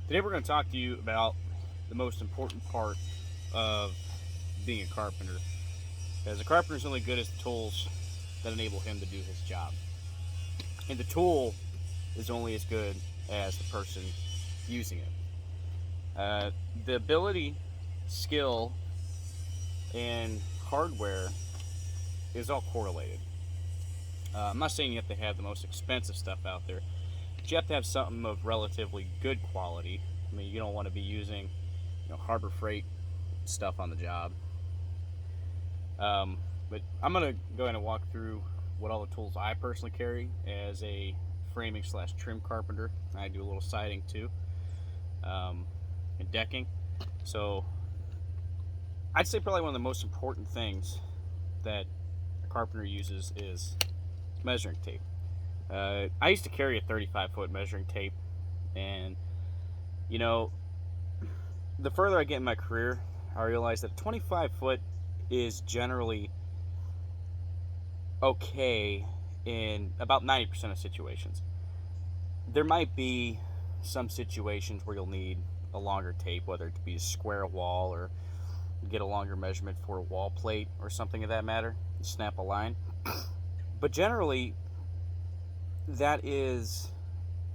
Today we're going to talk to you about the most important part of being a carpenter. As a carpenter is only good as the tools that enable him to do his job. And the tool is only as good as the person using it. The ability, skill, and hardware is all correlated. I'm not saying you have to have the most expensive stuff out there, but you have to have something of relatively good quality. I mean, you don't want to be using, Harbor Freight stuff on the job. But I'm gonna go ahead and walk through what all the tools I personally carry as a framing / trim carpenter. I do a little siding too, and decking. So I'd say probably one of the most important things that a carpenter uses is measuring tape. I used to carry a 35-foot measuring tape, and the further I get in my career, I realize that 25-foot is generally okay in about 90% of situations. There might be some situations where you'll need a longer tape, whether it be a square wall or get a longer measurement for a wall plate or something of that matter, snap a line. But generally, that is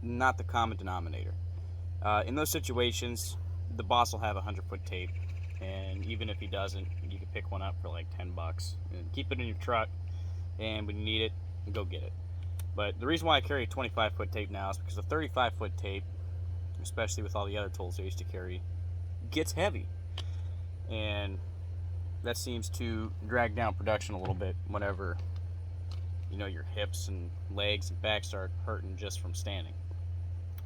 not the common denominator. In those situations, the boss will have 100-foot tape, and even if he doesn't, you can pick one up for like $10 and keep it in your truck, and when you need it, go get it. But the reason why I carry 25-foot tape now is because the 35-foot tape, especially with all the other tools I used to carry, gets heavy, and that seems to drag down production a little bit whenever your hips and legs and back start hurting just from standing.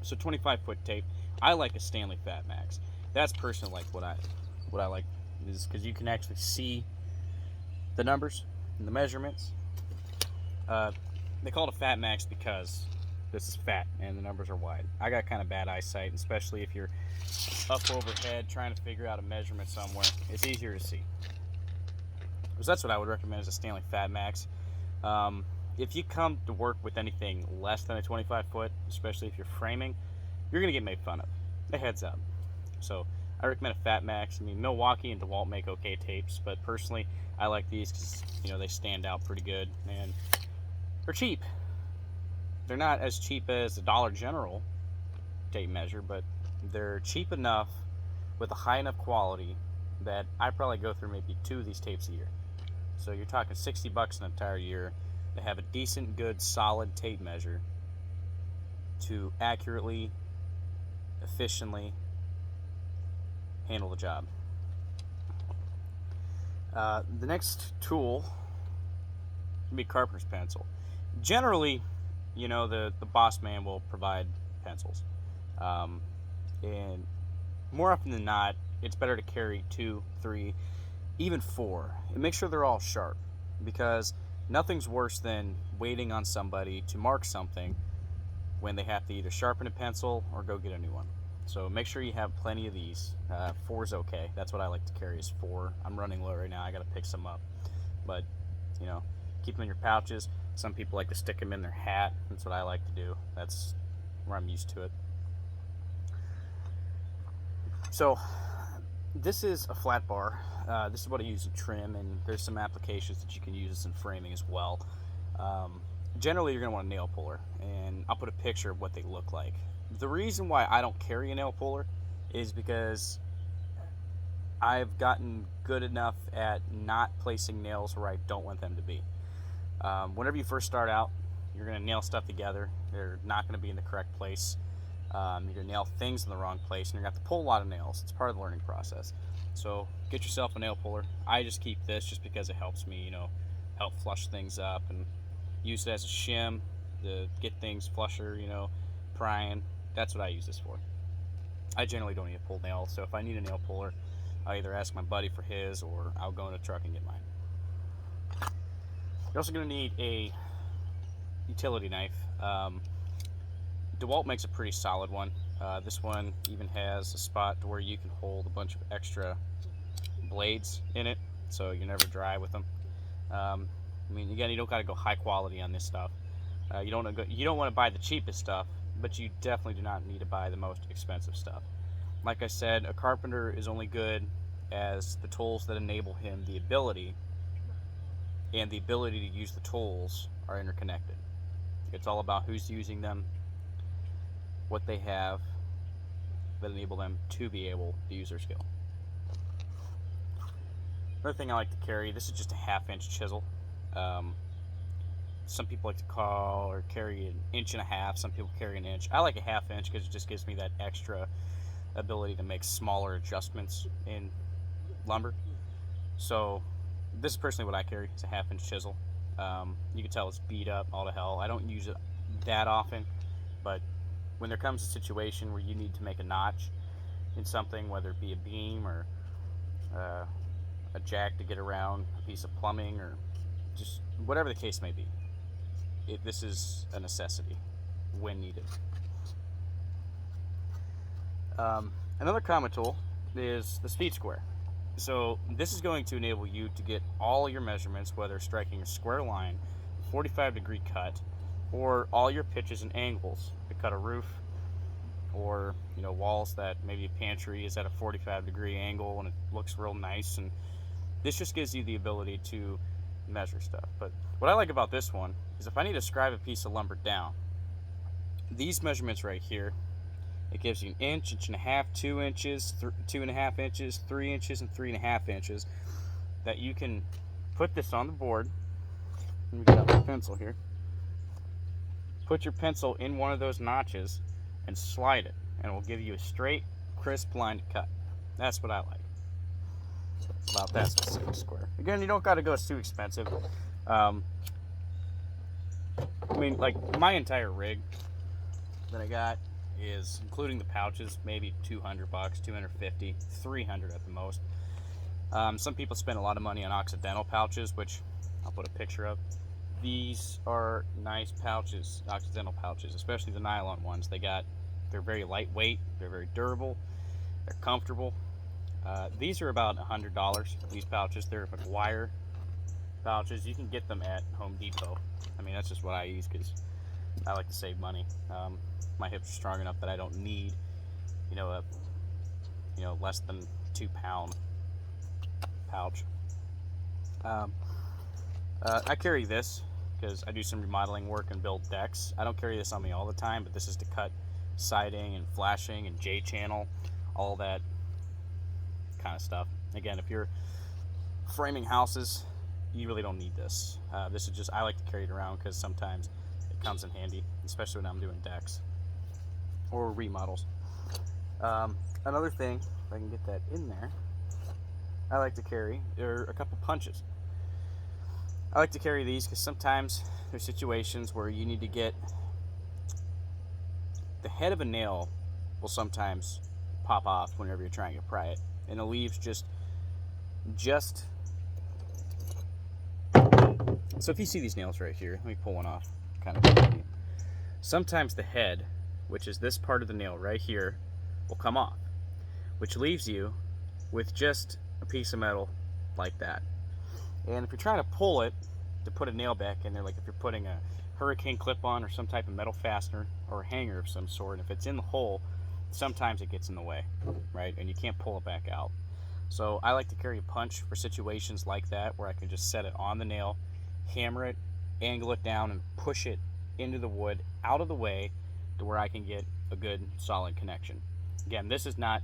So 25-foot tape, I like a Stanley Fat Max. That's personally like what I like, is because you can actually see the numbers and the measurements. They call it a Fat Max because this is fat and the numbers are wide. I got kind of bad eyesight, especially if you're up overhead trying to figure out a measurement somewhere. It's easier to see. So that's what I would recommend, is a Stanley Fat Max. If you come to work with anything less than a 25-foot, especially if you're framing, you're going to get made fun of. A heads up. So I recommend a Fat Max. I mean, Milwaukee and DeWalt make okay tapes, but personally, I like these because they stand out pretty good and they're cheap. They're not as cheap as a Dollar General tape measure, but they're cheap enough with a high enough quality that I probably go through maybe 2 of these tapes a year. So you're talking $60 an entire year to have a decent, good, solid tape measure to accurately, efficiently handle the job. The next tool would be carpenter's pencil. Generally, the boss man will provide pencils. And more often than not, it's better to carry 2, 3, even 4. And make sure they're all sharp, because nothing's worse than waiting on somebody to mark something when they have to either sharpen a pencil or go get a new one. So make sure you have plenty of these. 4 is okay. That's what I like to carry, is 4. I'm running low right now. I got to pick some up. But, keep them in your pouches. Some people like to stick them in their hat. That's what I like to do. That's where I'm used to it. So this is a flat bar. This is what I use in trim, and there's some applications that you can use this in framing as well. Generally, you're going to want a nail puller, and I'll put a picture of what they look like. The reason why I don't carry a nail puller is because I've gotten good enough at not placing nails where I don't want them to be. Whenever you first start out, you're going to nail stuff together. They're not going to be in the correct place. You're going to nail things in the wrong place, and you're going to have to pull a lot of nails. It's part of the learning process. So get yourself a nail puller. I just keep this just because it helps me, help flush things up, and use it as a shim to get things flusher, prying. That's what I use this for. I generally don't need a pulled nail, so if I need a nail puller, I'll either ask my buddy for his, or I'll go in a truck and get mine. You're also going to need a utility knife. DeWalt makes a pretty solid one. This one even has a spot to where you can hold a bunch of extra blades in it, so you're never dry with them. Again, you don't got to go high quality on this stuff. You don't want to buy the cheapest stuff, but you definitely do not need to buy the most expensive stuff. Like I said, a carpenter is only good as the tools that enable him the ability, and the ability to use the tools are interconnected. It's all about who's using them, what they have that enable them to be able to use their skill. Another thing I like to carry, this is just a 1/2-inch chisel. Some people like to call or carry an 1.5 inches. Some people carry an inch. I like a 1/2 inch because it just gives me that extra ability to make smaller adjustments in lumber. So this is personally what I carry. It's a 1/2-inch chisel. You can tell it's beat up all to hell. I don't use it that often, but when there comes a situation where you need to make a notch in something, whether it be a beam or a jack to get around a piece of plumbing or just whatever the case may be, this is a necessity when needed. Another common tool is the speed square. So this is going to enable you to get all your measurements, whether striking a square line, 45-degree cut, or all your pitches and angles to cut a roof, or walls that maybe a pantry is at a 45-degree angle and it looks real nice. And this just gives you the ability to measure stuff. But what I like about this one is if I need to scribe a piece of lumber down, these measurements right here, it gives you an inch, 1.5 inches, 2 inches, 2.5 inches, 3 inches, and 3.5 inches that you can put this on the board. Let me get out my pencil here. Put your pencil in one of those notches and slide it, and it will give you a straight, crisp line to cut. That's what I like about that specific square. Again, you don't got to go too expensive. I mean, like my entire rig that I got is, including the pouches, maybe $200, $250, $300 at the most. Some people spend a lot of money on Occidental pouches, which I'll put a picture of. These are nice pouches, Occidental pouches, especially the nylon ones. They're very lightweight, they're very durable, they're comfortable. These are about $100, these pouches. They're like wire pouches. You can get them at Home Depot. I mean, that's just what I use because I like to save money. My hips are strong enough that I don't need, less than 2-pound pouch. I carry this because I do some remodeling work and build decks. I don't carry this on me all the time, but this is to cut siding and flashing and J-channel, all that kind of stuff. Again, if you're framing houses, you really don't need this. This is just, I like to carry it around because sometimes it comes in handy, especially when I'm doing decks or remodels. Another thing, if I can get that in there, I like to carry are a couple punches. I like to carry these because sometimes there's situations where you need to get the head of a nail will sometimes pop off whenever you're trying to pry it, and it leaves just so if you see these nails right here, let me pull one off kind of. Sometimes the head, which is this part of the nail right here, will come off, which leaves you with just a piece of metal like that. And if you're trying to pull it to put a nail back in there, like if you're putting a hurricane clip on or some type of metal fastener or a hanger of some sort, if it's in the hole, sometimes it gets in the way, right? And you can't pull it back out. So I like to carry a punch for situations like that where I can just set it on the nail, hammer it, angle it down, and push it into the wood out of the way to where I can get a good solid connection. Again, this is not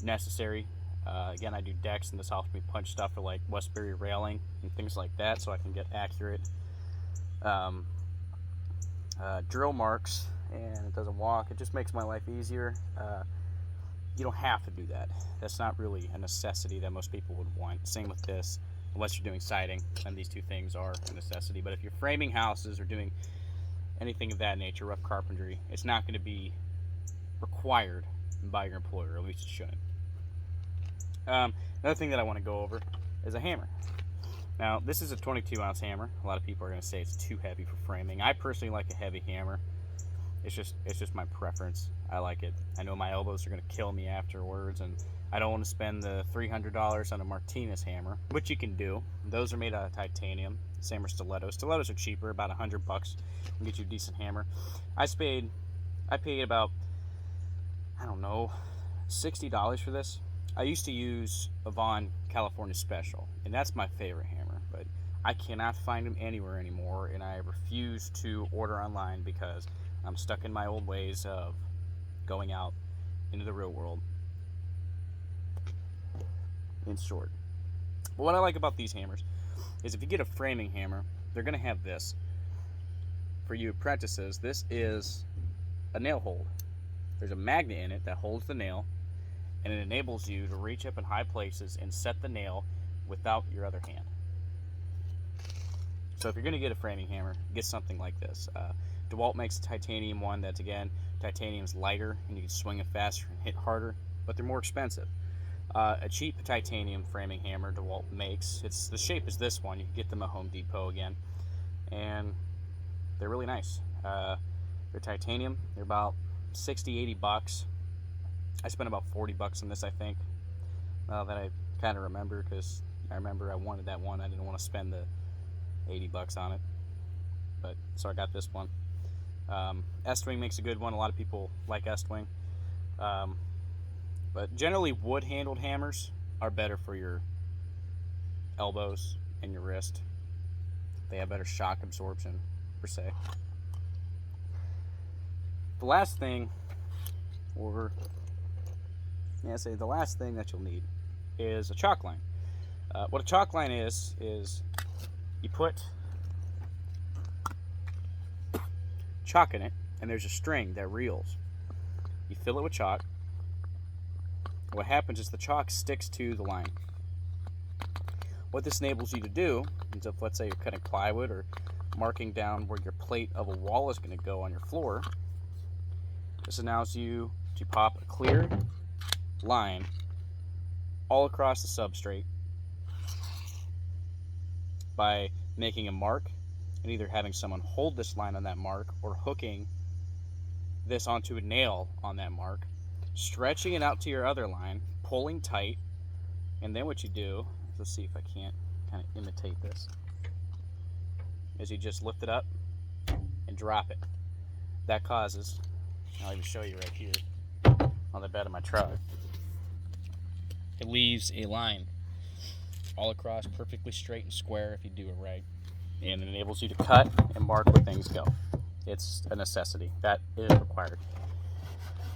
necessary. Again, I do decks, and this helps me punch stuff for like Westbury railing and things like that, so I can get accurate drill marks, and it doesn't walk. It just makes my life easier. You don't have to do that. That's not really a necessity that most people would want. Same with this, unless you're doing siding, and these two things are a necessity. But if you're framing houses or doing anything of that nature, rough carpentry, it's not going to be required by your employer, or at least it shouldn't. Another thing that I want to go over is a hammer. Now, this is a 22-ounce hammer. A lot of people are going to say it's too heavy for framing. I personally like a heavy hammer. It's just my preference. I like it. I know my elbows are going to kill me afterwards, and I don't want to spend the $300 on a Martinez hammer, which you can do. Those are made out of titanium. Same as stilettos. Stilettos are cheaper, about $100 and get you a decent hammer. I paid I paid about, I don't know, $60 for this. I used to use a Vaughn California Special, and that's my favorite hammer, but I cannot find them anywhere anymore, and I refuse to order online because I'm stuck in my old ways of going out into the real world, in short. But what I like about these hammers is if you get a framing hammer, they're going to have this. For you apprentices, this is a nail hold. There's a magnet in it that holds the nail, and it enables you to reach up in high places and set the nail without your other hand. So if you're going to get a framing hammer, get something like this. DeWalt makes a titanium one that's, again, titanium's lighter and you can swing it faster and hit harder, but they're more expensive. A cheap titanium framing hammer DeWalt makes, it's the shape is this one. You can get them at Home Depot again, and they're really nice. They're titanium. They're about 60, 80 bucks. I spent about 40 bucks on this, I think. That I kind of remember, because I remember I wanted that one. I didn't want to spend the 80 bucks on it, but so I got this one. Estwing makes a good one. A lot of people like Estwing, but generally wood handled hammers are better for your elbows and your wrist. They have better shock absorption, per se. The last thing, the last thing that you'll need is a chalk line. What a chalk line is you put chalk in it, and there's a string that reels. You fill it with chalk. What happens is the chalk sticks to the line. What this enables you to do is, if let's say you're cutting plywood or marking down where your plate of a wall is going to go on your floor, this allows you to pop a clear line all across the substrate by making a mark and either having someone hold this line on that mark or hooking this onto a nail on that mark, stretching it out to your other line, pulling tight, and then what you do, let's see if I can't kind of imitate this, is you just lift it up and drop it. That causes, I'll even show you right here on the bed of my truck, it leaves a line all across, perfectly straight and square if you do it right, and it enables you to cut and mark where things go. It's a necessity. That is required.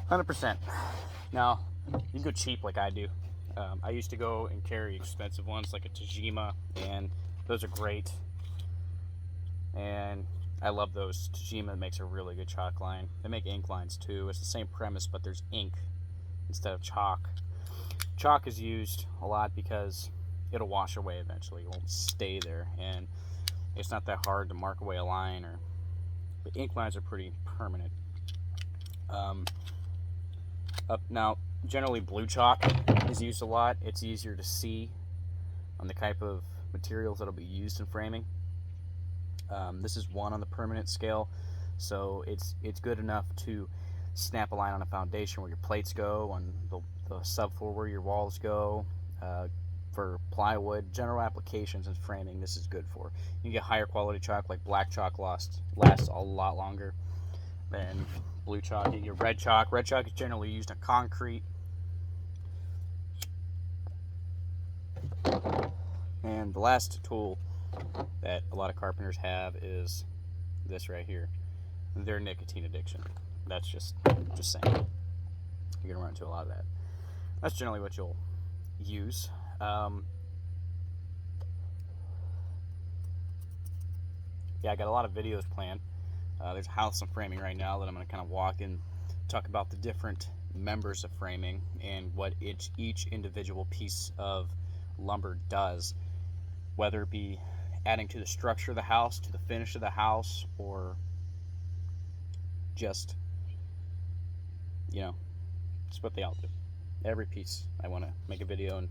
100%. Now, you can go cheap like I do. I used to go and carry expensive ones like a Tajima, and those are great. And I love those. Tajima makes a really good chalk line. They make ink lines too. It's the same premise, but there's ink instead of chalk. Chalk is used a lot because it'll wash away eventually. It won't stay there, and it's not that hard to mark away a line. But ink lines are pretty permanent. Now, generally blue chalk is used a lot. It's easier to see on the type of materials that'll be used in framing. This is 1 on the permanent scale, so it's good enough to snap a line on a foundation where your plates go, on the subfloor where your walls go. For plywood, general applications and framing, this is good for. You can get higher quality chalk, like black chalk lasts a lot longer than blue chalk. You get red chalk. Red chalk is generally used on concrete. And the last tool that a lot of carpenters have is this right here, their nicotine addiction. That's just saying. You're gonna run into a lot of that. That's generally what you'll use. Yeah, I got a lot of videos planned. There's a house I'm framing right now that I'm going to kind of walk and talk about the different members of framing and what each individual piece of lumber does, whether it be adding to the structure of the house, to the finish of the house, or just, it's what they all do. Every piece I want to make a video and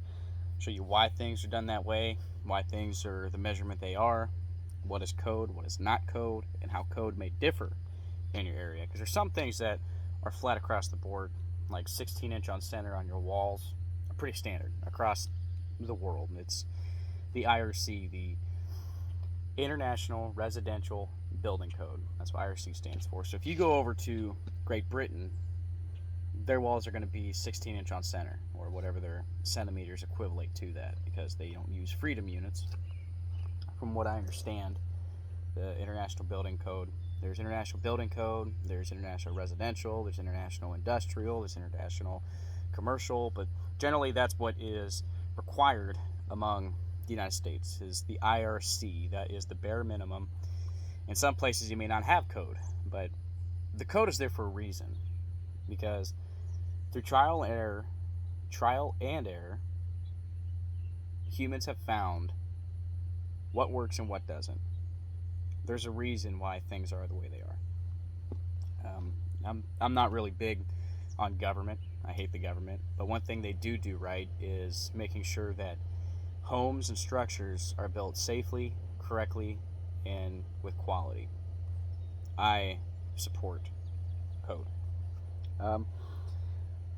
show you why things are done that way, why things are the measurement they are, what is code, what is not code, and how code may differ in your area. Because there's some things that are flat across the board, like 16-inch on center on your walls, are pretty standard across the world. It's the IRC, the International Residential Building Code. That's what IRC stands for. So if you go over to Great Britain, their walls are going to be 16 inch on center, or whatever their centimeters equivalent to that, because they don't use freedom units. From what I understand, the International Building Code, there's International Building Code, there's International Residential, there's International Industrial, there's International Commercial, but generally that's what is required among the United States, is the IRC. That is the bare minimum. In some places you may not have code, but the code is there for a reason, because through trial and error, humans have found what works and what doesn't. There's a reason why things are the way they are. I'm not really big on government. I hate the government. But one thing they do right is making sure that homes and structures are built safely, correctly, and with quality. I support code.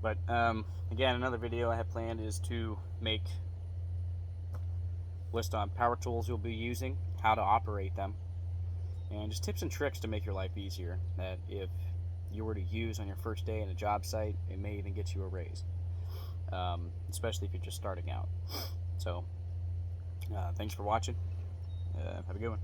Again, another video I have planned is to make list on power tools you'll be using, how to operate them, and just tips and tricks to make your life easier, that if you were to use on your first day in a job site, it may even get you a raise, especially if you're just starting out. So thanks for watching. Have a good one.